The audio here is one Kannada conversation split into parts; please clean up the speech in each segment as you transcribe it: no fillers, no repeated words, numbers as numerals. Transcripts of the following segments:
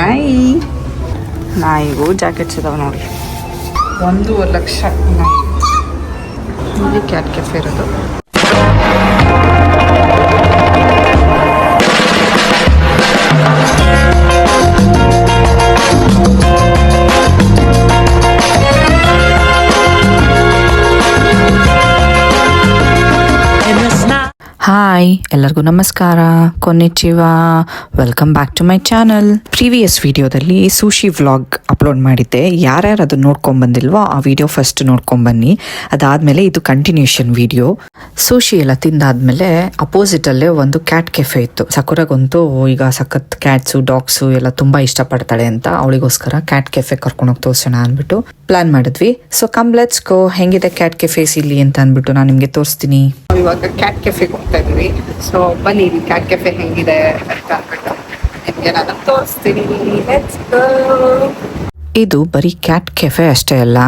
ಹಾಯ್. ನಾಯಿಗೂ ಜಾಕೆಟ್ಸ್ ಇದಾವೆ ನೋಡಿ. 1.5 ಲಕ್ಷ ನಾಯಿ. ಇಲ್ಲಿ ಕ್ಯಾಟ್ ಕೆಫೆ ಇರೋದು. ಹಾಯ್, ಎಲ್ಲರಿಗೂ ನಮಸ್ಕಾರ, ಕೊನ್ನಿಚಿವಾ, welcome back to my channel. Previous ವಿಡಿಯೋದಲ್ಲಿ ಸುಶಿ ವ್ಲಾಗ್ ಅಪ್ಲೋಡ್ ಮಾಡಿದ್ದೆ. ಯಾರ್ಯಾರು ಅದನ್ನ ನೋಡ್ಕೊಂಡ್ಬಂದಿಲ್ವೋ ಆ ವಿಡಿಯೋ ಫಸ್ಟ್ ನೋಡ್ಕೊಂಡ್ಬನ್ನಿ. ಅದಾದಮೇಲೆ ಇದು ಕಂಟಿನ್ಯೂಷನ್ ವಿಡಿಯೋ. ಸುಶಿ ಎಲ್ಲ ತಿಂದಾದ್ಮೇಲೆ ಅಪೋಸಿಟಲ್ಲೇ ಒಂದು ಕ್ಯಾಟ್ ಕೆಫೆ ಇತ್ತು. ಸಕುರಗಂತೂ ಈಗ ಸಖತ್ ಕ್ಯಾಟ್ಸು ಡಾಗ್ಸು ಎಲ್ಲ ತುಂಬ ಇಷ್ಟಪಡ್ತಾಳೆ ಅಂತ ಅವಳಿಗೋಸ್ಕರ ಕ್ಯಾಟ್ ಕೆಫೆ ಕರ್ಕೊಂಡೋಗಿ ತೋರಿಸೋಣ ಅಂದ್ಬಿಟ್ಟು ಪ್ಲಾನ್ ಮಾಡಿದ್ವಿ. So come let's go. ಹೆಂಗಿದೆ ಕ್ಯಾಟ್ ಕೆಫೆಸ್ ಇಲ್ಲಿ ಅಂತ ಅಂದ್ಬಿಟ್ಟು ನಾನು ನಿಮಗೆ ತೋರಿಸ್ತೀನಿ. ಇವಾಗ ಕ್ಯಾಟ್ ಕೆಫೆಗೆ ಹೋಗ್ತಾ ಇದ್ವಿ. ಸೊ ಬನ್ನಿ ಇಲ್ಲಿ ಕ್ಯಾಟ್ ಕೆಫೆ ಹೆಂಗಿದೆ ಅಂತ ಅಂದ್ಬಿಟ್ಟು ನಿಮಗೆ ನಾನು ತೋರಿಸ್ತೀನಿ. Let's go. ಇದು ಬರೀ ಕ್ಯಾಟ್ ಕೆಫೆ ಅಷ್ಟೇ ಅಲ್ಲ,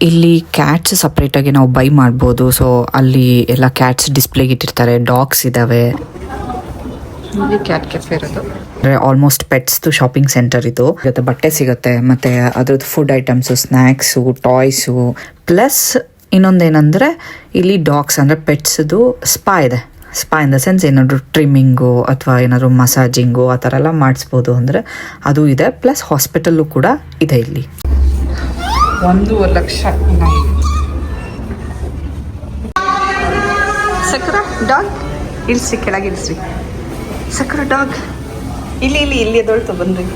ಇಲ್ಲಿ ಕ್ಯಾಟ್ಸ್ ಸಪ್ರೇಟ್ ಆಗಿ ನಾವು ಬೈ ಮಾಡ್ಬೋದು. ಸೊ ಅಲ್ಲಿ ಎಲ್ಲ ಕ್ಯಾಟ್ಸ್ ಡಿಸ್ಪ್ಲೇಗೆ ಇಟ್ಟಿರ್ತಾರೆ. ಡಾಗ್ಸ್ ಇದಾವೆ. ಇಲ್ಲಿ ಕ್ಯಾಟ್ ಕೆಫೆ ಇರೋದು. ಆಲ್ಮೋಸ್ಟ್ ಪೆಟ್ಸ್ದು ಶಾಪಿಂಗ್ ಸೆಂಟರ್ ಇದು. ಜೊತೆ ಬಟ್ಟೆ ಸಿಗುತ್ತೆ, ಮತ್ತೆ ಅದ್ರದ್ದು food items, snacks, toys, plus ಇನ್ನೊಂದೇನಂದ್ರೆ ಇಲ್ಲಿ ಡಾಗ್ಸ್ ಅಂದ್ರೆ ಪೆಟ್ಸ್ದು ಸ್ಪಾ ಇದೆ. ಸ್ಪಾ ಇನ್ ದ ಸೆನ್ಸ್ ಏನಾದ್ರು ಟ್ರಿಮ್ಮಿಂಗು ಅಥವಾ ಏನಾದ್ರು ಮಸಾಜಿಂಗು ಆ ಥರ ಎಲ್ಲ ಮಾಡಿಸ್ಬೋದು ಅಂದರೆ ಅದು ಇದೆ. ಪ್ಲಸ್ ಹಾಸ್ಪಿಟಲ್ಲು ಕೂಡ ಇದೆ ಇಲ್ಲಿ. 1.5 ಲಕ್ಷ ನಾಯಿ. ಸಕುರ ಡಾಗ್ ಇಳಿಸಿ, ಕೆಳಗೆ ಇಳಿಸ್ರಿ. ಸಕುರ ಡಾಗ್ ಇಲ್ಲಿ ಇಲ್ಲಿ ಇಲ್ಲಿ ಎದೊಳ್ತು ಬಂದ್ರಿ.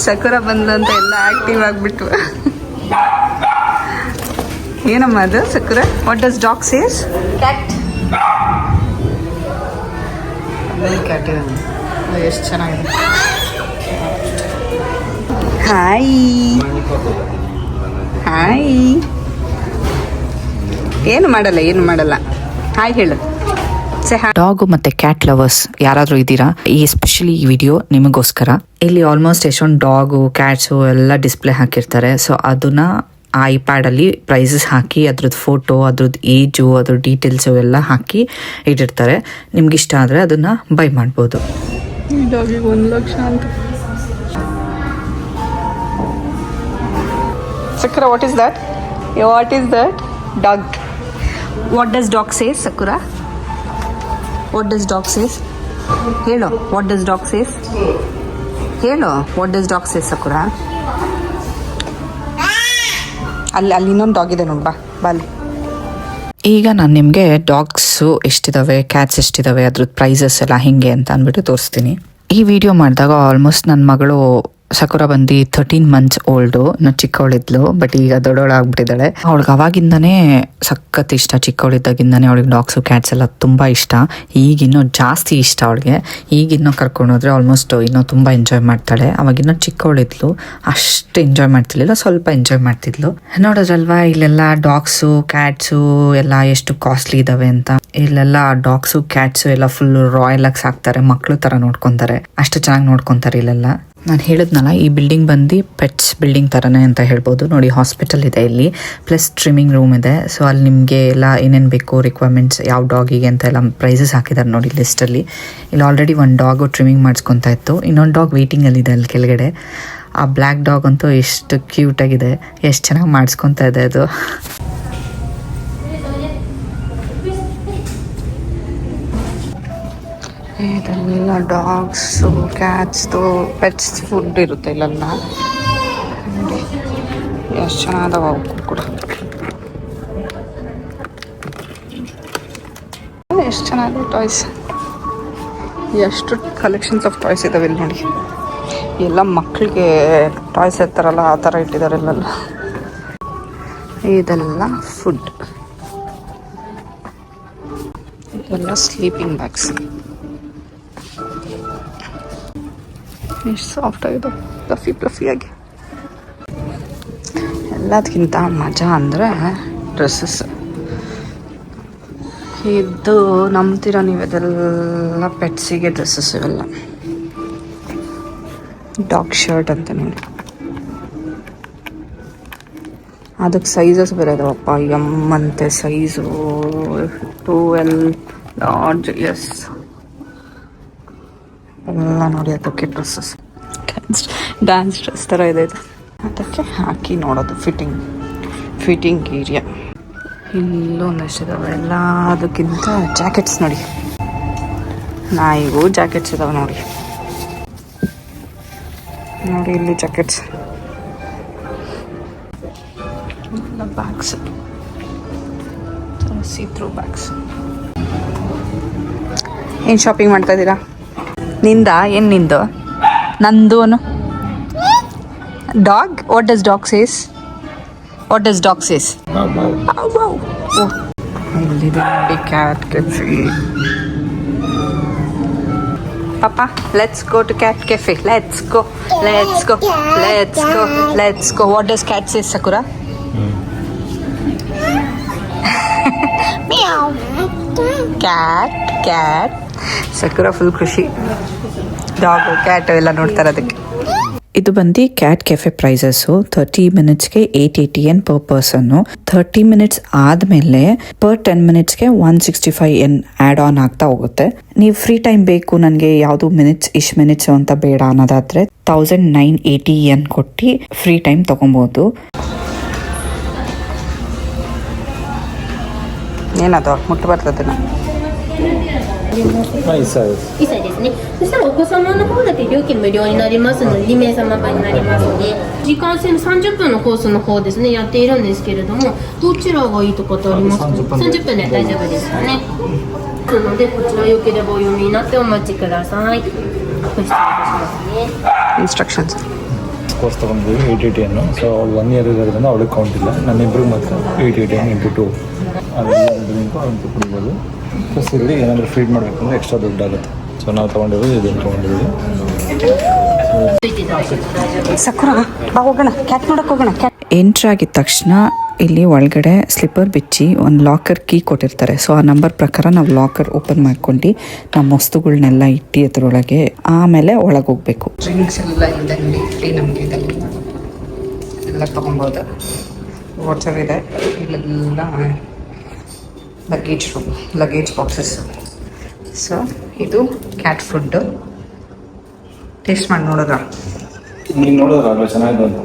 ಸಕುರ ಬಂದು ಅಂತ ಎಲ್ಲ ಆಕ್ಟಿವ್ ಆಗಿಬಿಟ್ಟು. ಏನಮ್ಮ ಅದು Sakura? What does dog says? Cat. Cat ಎಷ್ಟು ಚೆನ್ನಾಗಿದೆ. Hi hi. ಏನು ಮಾಡಲ್ಲ ಹಾಯ್ ಹೇಳು. ಡಾಗು ಮತ್ತೆ ಕ್ಯಾಟ್ ಲವರ್ಸ್ ಯಾರಾದ್ರೂ ಇದ್ದೀರಾ, ಈ ಎಸ್ಪೆಷಲಿ ಈ ವಿಡಿಯೋ ನಿಮಗೋಸ್ಕರ. ಇಲ್ಲಿ ಆಲ್ಮೋಸ್ಟ್ ಎಷ್ಟೊಂದು ಡಾಗು ಕ್ಯಾಟ್ಸು ಎಲ್ಲ ಡಿಸ್ಪ್ಲೇ ಹಾಕಿರ್ತಾರೆ. ಸೊ ಅದನ್ನ ಐಪ್ಯಾಡ್ ಅಲ್ಲಿ ಪ್ರೈಸಸ್ ಹಾಕಿ ಅದ್ರದ್ದು ಫೋಟೋ, ಅದ್ರದ್ದು ಏಜು, ಅದ್ರ ಡೀಟೇಲ್ಸು ಎಲ್ಲ ಹಾಕಿ ಇಟ್ಟಿರ್ತಾರೆ. ನಿಮ್ಗೆ ಇಷ್ಟ ಆದರೆ ಅದನ್ನ ಬೈ ಮಾಡ್ಬೋದು. ಈ ಡಾಗಿಗೆ 1 ಲಕ್ಷ ಅಂತ. Sakura, what is that dog? What does dog says Sakura? What does dog says? ಹೇಳು. What does dog says? ಹೇಳು. What does dog says ಸಕುರ? ಅಲ್ಲಿ ಇನ್ನೊಂದು ಡಾಗ್ ಇದೆ ನೋಡಿ, ಬಾ ಅಲ್ಲಿ. ಈಗ ನಾನು ನಿಮಗೆ ಡಾಗ್ಸು ಎಷ್ಟಿದಾವೆ, ಕ್ಯಾಟ್ಸ್ ಎಷ್ಟಿದಾವೆ, ಅದ್ರದ್ದು ಪ್ರೈಸಸ್ ಎಲ್ಲ ಹಿಂಗೆ ಅಂತ ಅಂದ್ಬಿಟ್ಟು ತೋರಿಸ್ತೀನಿ. ಈ ವಿಡಿಯೋ ಮಾಡಿದಾಗ ಆಲ್ಮೋಸ್ಟ್ ನನ್ನ ಮಗಳು ಸಕುರ ಬಂದು 13 months ಓಲ್ಡು. ಇನ್ನು ಚಿಕ್ಕವಳಿದ್ಲು, ಬಟ್ ಈಗ ದೊಡ್ಡವಳಾಗ್ಬಿಟ್ಟಿದ್ದಾಳೆ. ಅವಳಿಗೆ ಅವಾಗಿಂದನೇ ಸಖತ್ ಇಷ್ಟ. ಚಿಕ್ಕವಳಿದ್ದಾಗಿಂದನೇ ಅವಳಿಗೆ ಡಾಗ್ಸು ಕ್ಯಾಟ್ಸ್ ಎಲ್ಲ ತುಂಬ ಇಷ್ಟ. ಈಗಿನ್ನೂ ಜಾಸ್ತಿ ಇಷ್ಟ ಅವಳಿಗೆ. ಈಗಿನ್ನೂ ಕರ್ಕೊಂಡೋದ್ರೆ ಆಲ್ಮೋಸ್ಟ್ ಇನ್ನೂ ತುಂಬ ಎಂಜಾಯ್ ಮಾಡ್ತಾಳೆ. ಅವಾಗಿನ್ನೂ ಚಿಕ್ಕವಳಿದ್ಲು, ಅಷ್ಟು ಎಂಜಾಯ್ ಮಾಡ್ತಿರ್ಲಿಲ್ಲ, ಸ್ವಲ್ಪ ಎಂಜಾಯ್ ಮಾಡ್ತಿದ್ಲು. ನೋಡೋದ್ರಲ್ವಾ ಇಲ್ಲೆಲ್ಲ ಡಾಗ್ಸು ಕ್ಯಾಟ್ಸು ಎಲ್ಲ ಎಷ್ಟು ಕಾಸ್ಟ್ಲಿ ಇದಾವೆ ಅಂತ. ಇಲ್ಲೆಲ್ಲ ಡಾಗ್ಸು ಕ್ಯಾಟ್ಸು ಎಲ್ಲ ಫುಲ್ ರಾಯಲ್ ಆಗಿ ಸಾಕ್ತಾರೆ. ಮಕ್ಳು ಥರ ನೋಡ್ಕೊತಾರೆ, ಅಷ್ಟು ಚೆನ್ನಾಗಿ ನೋಡ್ಕೊತಾರೆ ಇಲ್ಲೆಲ್ಲ. ನಾನು ಹೇಳಿದ್ನಲ್ಲ, ಈ ಬಿಲ್ಡಿಂಗ್ ಬಂದು ಪೆಟ್ಸ್ ಬಿಲ್ಡಿಂಗ್ ಥರನೇ ಅಂತ ಹೇಳ್ಬೋದು. ನೋಡಿ, ಹಾಸ್ಪಿಟಲ್ ಇದೆ ಇಲ್ಲಿ, ಪ್ಲಸ್ ಟ್ರಿಮ್ಮಿಂಗ್ ರೂಮ್ ಇದೆ. ಸೊ ಅಲ್ಲಿ ನಿಮಗೆ ಎಲ್ಲ ಏನೇನು ಬೇಕು ರಿಕ್ವೈರ್ಮೆಂಟ್ಸ್, ಯಾವ ಡಾಗಿಗೆ ಅಂತ ಎಲ್ಲ ಪ್ರೈಸಸ್ ಹಾಕಿದ್ದಾರೆ ನೋಡಿ ಲಿಸ್ಟಲ್ಲಿ. ಇಲ್ಲಿ ಆಲ್ರೆಡಿ ಒಂದು ಡಾಗು ಟ್ರಿಮ್ಮಿಂಗ್ ಮಾಡಿಸ್ಕೊತಾ ಇತ್ತು, ಇನ್ನೊಂದು ಡಾಗ್ ವೇಟಿಂಗಲ್ಲಿದೆ ಅಲ್ಲಿ ಕೆಳಗಡೆ. ಆ ಬ್ಲ್ಯಾಕ್ ಡಾಗ್ ಅಂತೂ ಎಷ್ಟು ಕ್ಯೂಟಾಗಿದೆ, ಎಷ್ಟು ಚೆನ್ನಾಗಿ ಮಾಡಿಸ್ಕೊತಾ ಇದೆ ಅದು. ಇದೆಲ್ಲ ಡಾಗ್ಸು ಕ್ಯಾಟ್ಸ್ದು ಪೆಟ್ಸ್ ಫುಡ್ ಇರುತ್ತೆ ಇಲ್ಲೆಲ್ಲ. ಎಷ್ಟು ಚೆನ್ನಾಗದಾವ ಅವು ಕೂಡ. ಎಷ್ಟು ಚೆನ್ನಾಗಿದೆ ಟಾಯ್ಸ್. ಎಷ್ಟು ಕಲೆಕ್ಷನ್ಸ್ ಆಫ್ ಟಾಯ್ಸ್ ಇದಾವೆ ಇಲ್ಲಿ ನೋಡಿ. ಎಲ್ಲ ಮಕ್ಕಳಿಗೆ ಟಾಯ್ಸ್ ಇರ್ತಾರಲ್ಲ ಆ ಥರ ಇಟ್ಟಿದ್ದಾರೆ ಇಲ್ಲೆಲ್ಲ. ಇದೆಲ್ಲ ಫುಡ್, ಇದೆಲ್ಲ ಸ್ಲೀಪಿಂಗ್ ಬ್ಯಾಗ್ಸ್. ಎಷ್ಟು ಸಾಫ್ಟ್ ಆಗಿದೆ, ಪ್ಲಫಿಯಾಗಿ. ಎಲ್ಲದಕ್ಕಿಂತ ಮಜಾ ಅಂದರೆ ಡ್ರೆಸ್ಸಸ್. ಇದು ನಂಬ್ತೀರ ನೀವು, ಇದೆಲ್ಲ ಪೆಟ್ಸಿಗೆ ಡ್ರೆಸ್ಸಸ್ ಇವೆಲ್ಲ. ಡಾಗ್ ಶರ್ಟ್ ಅಂತ ನೋಡಿ, ಅದಕ್ಕೆ ಸೈಜಸ್ ಬೇರೆ ಇದಾವಪ್ಪ. ಎಮ್ ಅಂತೆ ಸೈಜು, 2L, ಲಾರ್ಜ್, ಎಸ್ ಎಲ್ಲ ನೋಡಿ. ಅದಕ್ಕೆ ಡ್ರೆಸ್ಸಸ್ ಡ್ಯಾನ್ಸ್ ಡ್ರೆಸ್ ಥರ ಇದೆ ಇದು. ಅದಕ್ಕೆ ಹಾಕಿ ನೋಡೋದು ಫಿಟ್ಟಿಂಗ್ ಏರಿಯಾ. ಇಲ್ಲೂ ಒಂದಷ್ಟಿದಾವೆ. ಎಲ್ಲ ಅದಕ್ಕಿಂತ ಜಾಕೆಟ್ಸ್ ನೋಡಿ, ನಾಯಿಗೂ ಜಾಕೆಟ್ಸ್ ಇದಾವೆ ನೋಡಿ. ಇಲ್ಲಿ jackets, bags, see through bags. ಏನು ಶಾಪಿಂಗ್ ಮಾಡ್ತಾ ಇದ್ದೀರಾ? ಏನು ನಿಂದು? ನಂದು ಅನು dog. What does dog says? ಇಲ್ಲಿದೆ ನೋಡಿ cat cafe. Papa, let's go to cat cafe. Let's go. What does cat say, Sakura? Meow. Cat. Sakura full ಖುಷಿ. ಡಾಗು ಕ್ಯಾಟು ಎಲ್ಲ ನೋಡ್ತಾರೆ ಅದಕ್ಕೆ. ಇದು ಬಂದು ಕ್ಯಾಟ್ ಕೆಫೆ ಪ್ರೈಸಸ್ಸು 30 ಮಿನಿಟ್ಸ್ಗೆ 880 yen ಪರ್ ಪರ್ಸನ್ನು. 30 ಮಿನಿಟ್ಸ್ ಆದಮೇಲೆ ಪರ್ 10 ಮಿನಿಟ್ಸ್ಗೆ 165 yen ಆ್ಯಡ್ ಆನ್ ಆಗ್ತಾ ಹೋಗುತ್ತೆ. ನೀವು ಫ್ರೀ ಟೈಮ್ ಬೇಕು ನನಗೆ ಯಾವುದು ಮಿನಿಟ್ಸ್ ಅಂತ ಬೇಡ ಅನ್ನೋದಾದರೆ 1980 yen ಕೊಟ್ಟು ಫ್ರೀ ಟೈಮ್ ತೊಗೊಬೋದು. ಏನದು ಮುಟ್ಟು ಬರ್ತದೆ? 1歳ですね。そしたらお子様の方だけ料金無料になりますので、2名様分になりますので、時間制の30分のコースの方ですね、やっているんですけれども、どちらがいいとかってありますか？30分で大丈夫ですよね。なので、こちらよければお読みになってお待ちください。ご失礼いたしますね。ಇನ್ಸ್ಟ್ರಕ್ಷನ್ಸ್ ಕೋರ್ಸ್ ತೊಗೊಂಡಿದ್ದೀವಿ 880 ಯನ್ನು. ಸೊ 1 ಇಯರ್ ಇರೋದ್ರಿಂದ ಅವಳಿಗೆ ಕೌಂಟ್ ಇಲ್ಲ. ನಮ್ಮಿಬ್ಬರಿಗೆ ಮಾತ್ರ 880 ಇಂಟು 2 ಅದೆಲ್ಲ ಅಂತ ಕುಡಿಬೋದು. ಪ್ಲಸ್ ಇಲ್ಲಿ ಏನಾದರೂ ಫೀಡ್ ಮಾಡಬೇಕು ಅಂದರೆ ಎಕ್ಸ್ಟ್ರಾ ದುಡ್ಡಾಗುತ್ತೆ. ಸೊ ನಾವು ತೊಗೊಂಡಿರೋದು ಇದನ್ನು ತೊಗೊಂಡಿದ್ದೀವಿ. ಸಕುರಾ ಬಾ ಹೋಗೋಣ, ಕ್ಯಾಟ್ ನೋಡಕ್ಕೆ ಹೋಗೋಣ. ಎಂಟ್ರ್ ಆಗಿದ ತಕ್ಷಣ ಇಲ್ಲಿ ಒಳಗಡೆ ಸ್ಲಿಪ್ಪರ್ ಬಿಚ್ಚಿ ಒಂದು ಲಾಕರ್ ಕೀ ಕೊಟ್ಟಿರ್ತಾರೆ. ಸೊ ಆ ನಂಬರ್ ಪ್ರಕಾರ ನಾವು ಲಾಕರ್ ಓಪನ್ ಮಾಡ್ಕೊಂಡು ನಮ್ಮ ವಸ್ತುಗಳನ್ನೆಲ್ಲ ಇಟ್ಟು ಅದರೊಳಗೆ ಆಮೇಲೆ ಒಳಗೆ ಹೋಗ್ಬೇಕು. ಡ್ರಿಂಕ್ಸ್ ಎಲ್ಲ ಇದೆ ನೋಡಿ, ನಮಗೆ ಎಲ್ಲ ತೊಗೊಬೋದು. ವಾಟರ್ ಇದೆ, ಇಲ್ಲೆಲ್ಲ ಲಗೇಜ್ ಬಾಕ್ಸಸ್. ಸೊ ಇದು ಕ್ಯಾಟ್ ಫುಡ್ಡು. ಟೇಸ್ಟ್ ಮಾಡಿ ನೋಡಿದ್ರ? ನೀವು ನೋಡೋದ್ರಲ್ವ ಚೆನ್ನಾಗಿದೆ ಅಂತ.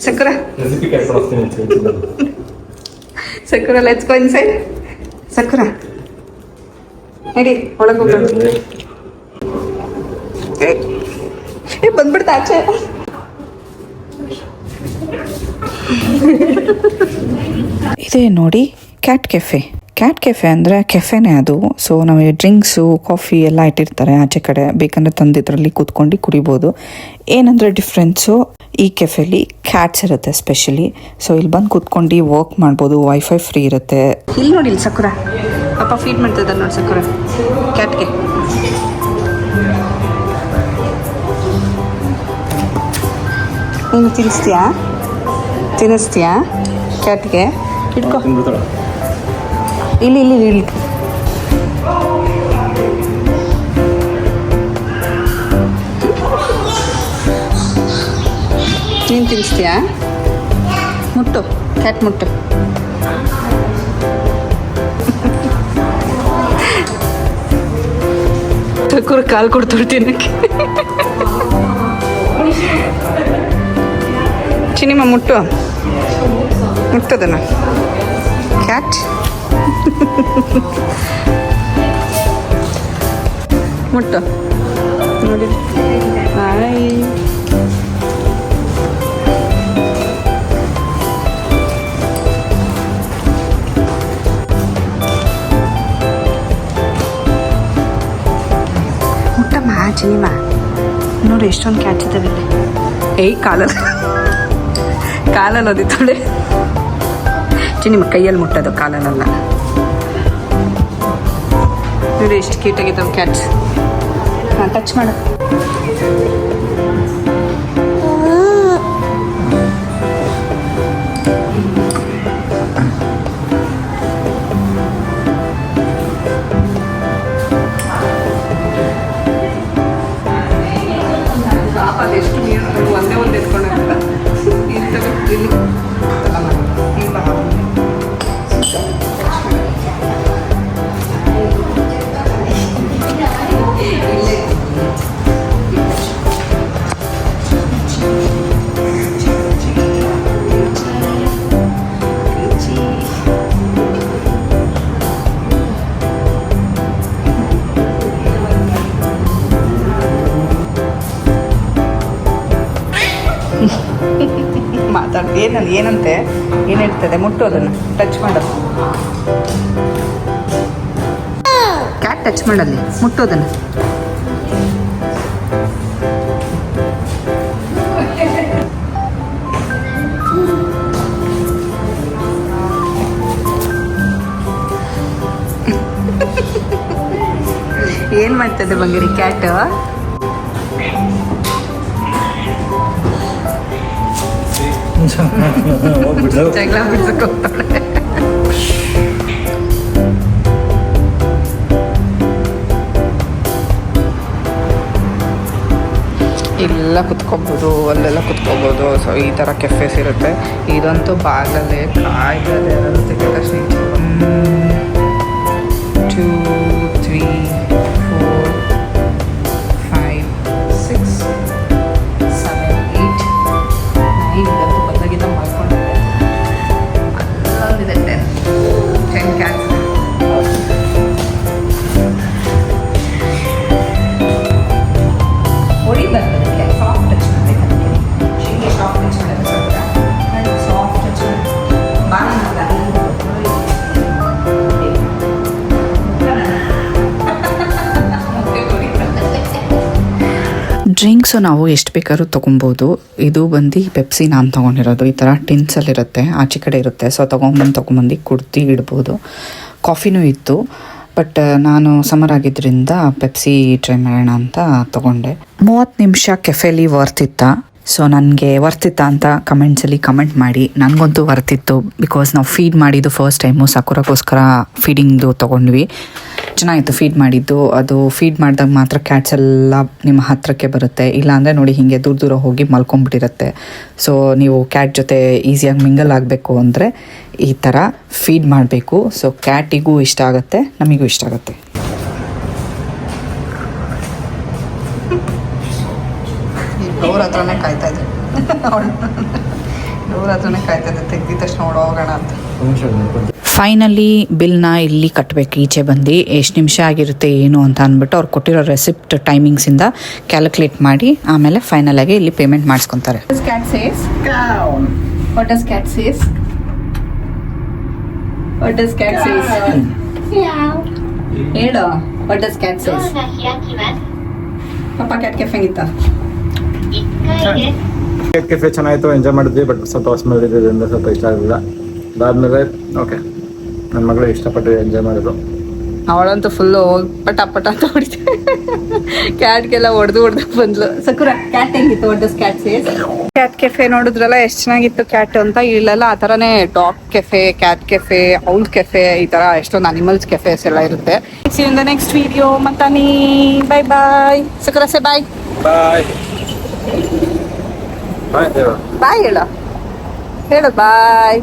ಸಕುರ ರೆಸಿಪಿ ಕಳ್ಕೊಡ್ತೀನಿ ಅಂತ ಹೇಳ್ತಿದ್ದರು. ಸಕುರ ಲೆಟ್ಸ್ ಗೋ ಇನ್ಸೈಡ್. ಸಕುರ ನಡಿ ಒಳಗೆ ಹೋಗೋಣ. ಬಂದ್ಬಿಡ್ತಾ ಆಚೆ. ಇದೇ ನೋಡಿ ಕ್ಯಾಟ್ ಕೆಫೆ ಅಂದರೆ ಕೆಫೆನೇ ಅದು. ಸೊ ನಾವು ಡ್ರಿಂಕ್ಸು ಕಾಫಿ ಎಲ್ಲ ಇಟ್ಟಿರ್ತಾರೆ ಆಚೆ ಕಡೆ, ಬೇಕಂದರೆ ತಂದಿದ್ರಲ್ಲಿ ಕೂತ್ಕೊಂಡು ಕುಡಿಬೋದು. ಏನಂದರೆ ಡಿಫ್ರೆನ್ಸು, ಈ ಕೆಫೆಲಿ ಕ್ಯಾಟ್ಸ್ ಇರುತ್ತೆ ಸ್ಪೆಷಲಿ. ಸೊ ಇಲ್ಲಿ ಬಂದು ಕೂತ್ಕೊಂಡು ವರ್ಕ್ ಮಾಡ್ಬೋದು, ವೈಫೈ ಫ್ರೀ ಇರುತ್ತೆ. ಇಲ್ಲಿ ನೋಡಿ, ಇಲ್ಲಿ ಸಕುರ ಪಾಪ ಫೀಡ್ ಮಾಡ್ತಿದ್ದಾರೆ ನೋಡಿ ಸಕುರ ಕ್ಯಾಟ್ಗೆ. ನೀನು ತಿನ್ನಿಸ್ತೀಯಾ ಕ್ಯಾಟ್ಗೆ? ಇಟ್ಕೋ. ಇಲ್ಲಿ ನೀನು ತಿನ್ನಿಸ್ತೀಯಾ? ಮುಟ್ಟು ಕ್ಯಾಟ್ ಮುಟ್ಟು. ತಕ್ಕೂರು ಕಾಲು ಕೊಡ್ತಿರ್ತೀನಿ. ಚಿನಿಮ ಮುಟ್ಟದನ ಕ್ಯಾಟ್ ಮುಟ್ಟು ನೋಡಿ. ಹಾಯ್. ಮುಟ್ಟಮ್ಮ ಚಿನಿಮ. ನೋಡಿ ಎಷ್ಟೊಂದು ಕ್ಯಾಟ್ಸ್ ಇದ್ದಾವೆ. ಏಯ್ ಕಾಲಲ್ಲಿ ಓದಿತ್ತೊಳೆ. ಚಿನಿಮ ಕೈಯಲ್ಲಿ ಮುಟ್ಟೋದು, ಕಾಲಲ್ಲ. ನೋಡಿ ಎಷ್ಟು ಕ್ಯೂಟಾಗಿದ್ದಾವೆ ಕ್ಯಾಟ್ಸ್. ಹಾಂ, ಟಚ್ ಮಾಡು. ಎಷ್ಟು ನೀರು ಒಂದೇ ಒಂದು ಎತ್ಕೊಂಡು ಇಲ್ಲಿ ಮಾತಾಡ್ ಏನಂತೆ ಏನು ಹೇಳ್ತದೆ ಮುಟ್ಟೋದನ್ನು ಟಚ್ ಮಾಡೋದು ಕ್ಯಾಟ್ ಟಚ್ ಮಾಡಲ್ಲಿ ಮುಟ್ಟೋದನ್ನು ಏನು ಮಾಡ್ತದೆ ಬಂಗಾರಿ ಕ್ಯಾಟ್ ಜಗಳ ಬಿಡ್ಸಕ್ಕೆ ಹೋಗ್ತಾಳೆ ಇಲ್ಲೆಲ್ಲ ಕುತ್ಕೋಬೋದು ಅಲ್ಲೆಲ್ಲ ಕುತ್ಕೋಬೋದು. ಸೊ ಈ ಥರ ಕೆಫೆಸ್ ಇರುತ್ತೆ. ಇದಂತೂ ಬಾಗಲೇ ಕಾಯ್ತದೆ ಅನಿಸುತ್ತೆ. 2 3 4 5 6 7 8 9 ಇದಂತೂ ಬಂದಾಗಿಂದ ಮಾಡ್ಕೊಂಡಿದ್ದೆ. ಅಲ್ಲೊಂದಿದೆ 10 ಕ್ಯಾನ್ಸ್. ಹೊಡಿ ಬರ್ತದೆ ಸಾಫ್ಟ್ ಟಚ್ ಮಾಡಬೇಕಂತೆ. ಶೀಗೆ ಸಾಫ್ಟ್ ಟಚ್ ಮಾಡೋದು ಸ್ವಲ್ಪ ಸಾಫ್ಟ್ ಟಚ್ ಡ್ರಿಂಕ್ಸು ನಾವು ಎಷ್ಟು ಬೇಕಾದ್ರೂ ತೊಗೊಬೋದು. ಇದು ಬಂದು ಪೆಪ್ಸಿ ನಾನು ತೊಗೊಂಡಿರೋದು. ಈ ಥರ ಟಿನ್ಸಲ್ಲಿರುತ್ತೆ, ಆಚೆ ಕಡೆ ಇರುತ್ತೆ. ಸೊ ತೊಗೊಂಬಂದು ಕುಡ್ದು ಇಡ್ಬೋದು. ಕಾಫಿನೂ ಇತ್ತು, ಬಟ್ ನಾನು ಸಮರ್ ಆಗಿದ್ದರಿಂದ ಪೆಪ್ಸಿ ಟ್ರೈ ಮಾಡೋಣ ಅಂತ ತೊಗೊಂಡೆ. 30 ನಿಮಿಷ ಕೆಫೆಲಿ ವರ್ತಿತ್ತಾ? ಸೊ ನನಗೆ ವರ್ತಿತ್ತಾ ಅಂತ ಕಮೆಂಟ್ಸಲ್ಲಿ ಕಮೆಂಟ್ ಮಾಡಿ. ನನಗಂತೂ ವರ್ತಿತ್ತು, ಬಿಕಾಸ್ ನಾವು ಫೀಡ್ ಮಾಡಿದ್ದು ಫಸ್ಟ್ ಟೈಮು ಸಕುರಕ್ಕೋಸ್ಕರ ಫೀಡಿಂಗ್ದು ತೊಗೊಂಡ್ವಿ. ಚೆನ್ನಾಗಿತ್ತು ಫೀಡ್ ಮಾಡಿದ್ದು. ಅದು ಫೀಡ್ ಮಾಡಿದಾಗ ಮಾತ್ರ ಕ್ಯಾಟ್ಸ್ ಎಲ್ಲ ನಿಮ್ಮ ಹತ್ತಿರಕ್ಕೆ ಬರುತ್ತೆ. ಇಲ್ಲಾಂದರೆ ನೋಡಿ ಹೀಗೆ ದೂರ ದೂರ ಹೋಗಿ ಮಲ್ಕೊಂಡ್ಬಿಟ್ಟಿರುತ್ತೆ. ಸೊ ನೀವು ಕ್ಯಾಟ್ ಜೊತೆ ಈಸಿಯಾಗಿ ಮಿಂಗಲ್ ಆಗಬೇಕು ಅಂದರೆ ಈ ಥರ ಫೀಡ್ ಮಾಡಬೇಕು. ಸೊ ಕ್ಯಾಟಿಗೂ ಇಷ್ಟ ಆಗುತ್ತೆ, ನಮಗೂ ಇಷ್ಟ ಆಗುತ್ತೆ. ಡೋರ್ ಹತ್ರನೇ ಕಾಯ್ತಾ ಇದ್ದೆ. ಡೋರ್ ಹತ್ರನೇ ಕಾಯ್ತಾ ಇದ್ದೆ, ತೆಗ್ದಿದ ತಕ್ಷಣ ಹೋಗೋಣ ಅಂತ. ಫೈನಲಿ ಬಿಲ್ನ ಇಲ್ಲಿ ಕಟ್ಟಬೇಕು. ಈಚೆ ಬಂದು ಎಷ್ಟು ನಿಮಿಷ ಆಗಿರುತ್ತೆ ಏನು ಅಂತ ಅಂದ್ಬಿಟ್ಟು ಅವ್ರು ಕೊಟ್ಟಿರೋ ರೆಸಿಪ್ಟ್ ಟೈಮಿಂಗ್ಸಿಂದ ಕ್ಯಾಲ್ಕುಲೇಟ್ ಮಾಡಿ ಆಮೇಲೆ ಫೈನಲ್ ಆಗಿ ಇಲ್ಲಿ ಪೇಮೆಂಟ್ ಮಾಡಿಸ್ಕೊತಾರೆ. ಹೇಳು, ವಾಟ್ ಡಸ್ ಕ್ಯಾಟ್ ಸೇಸ್? ಪಾಪ ಕ್ಯಾಟ್ ಕೆಫೆ ಹೆಂಗಿತ್ತ? ಕ್ಯಾಟ್ ಕೆಫೆ ಚೆನ್ನಾಗಿತ್ತು, ಎಂಜಾಯ್ ಮಾಡಿದ್ವಿ. ಬಟ್ ಸ್ವಲ್ಪ ಸ್ಮೆಲ್ ಇದ್ರಿಂದ ಸ್ವಲ್ಪ ಇಷ್ಟ ಆಗಲಿಲ್ಲ. ಅದಾದ್ಮೇಲೆ ಓಕೆ, ನನ್ನ ಮಗಳು ಇಷ್ಟಪಟ್ಟು ಎಂಜಾಯ್ ಮಾಡಿದ್ರು. ಅವಳಂತೂ ಫುಲ್ಲು ಪಟ ಪಟ ಅಂತ ಹೊಡಿತೀವಿ. ಕ್ಯಾಟ್ಗೆಲ್ಲ ಹೊಡೆದು ಬಂದ್ಲು. ಸಕುರ ಕ್ಯಾಟ್ ಹೆಂಗಿತ್ತು? What does cat says? Cat cafe ನೋಡಿದ್ರಲ್ಲ ಎಷ್ಟು ಚೆನ್ನಾಗಿತ್ತು ಕ್ಯಾಟ್ ಅಂತ. ಇಲ್ಲೆಲ್ಲ ಆ ಥರನೇ dog cafe, cat cafe, owl cafe, ಈ ಥರ ಎಷ್ಟೊಂದು ಅನಿಮಲ್ಸ್ ಕೆಫೆಸ್ ಎಲ್ಲ ಇರುತ್ತೆ. ಇನ್ ದ ನೆಕ್ಸ್ಟ್ ವಿಡಿಯೋ ಮತ್ತಾನಿ. Bye bye. Sakura say bye. ಬಾಯ್ ಬಾಯ್ ಬಾಯ್ ಹೇಳು ಬಾಯ್.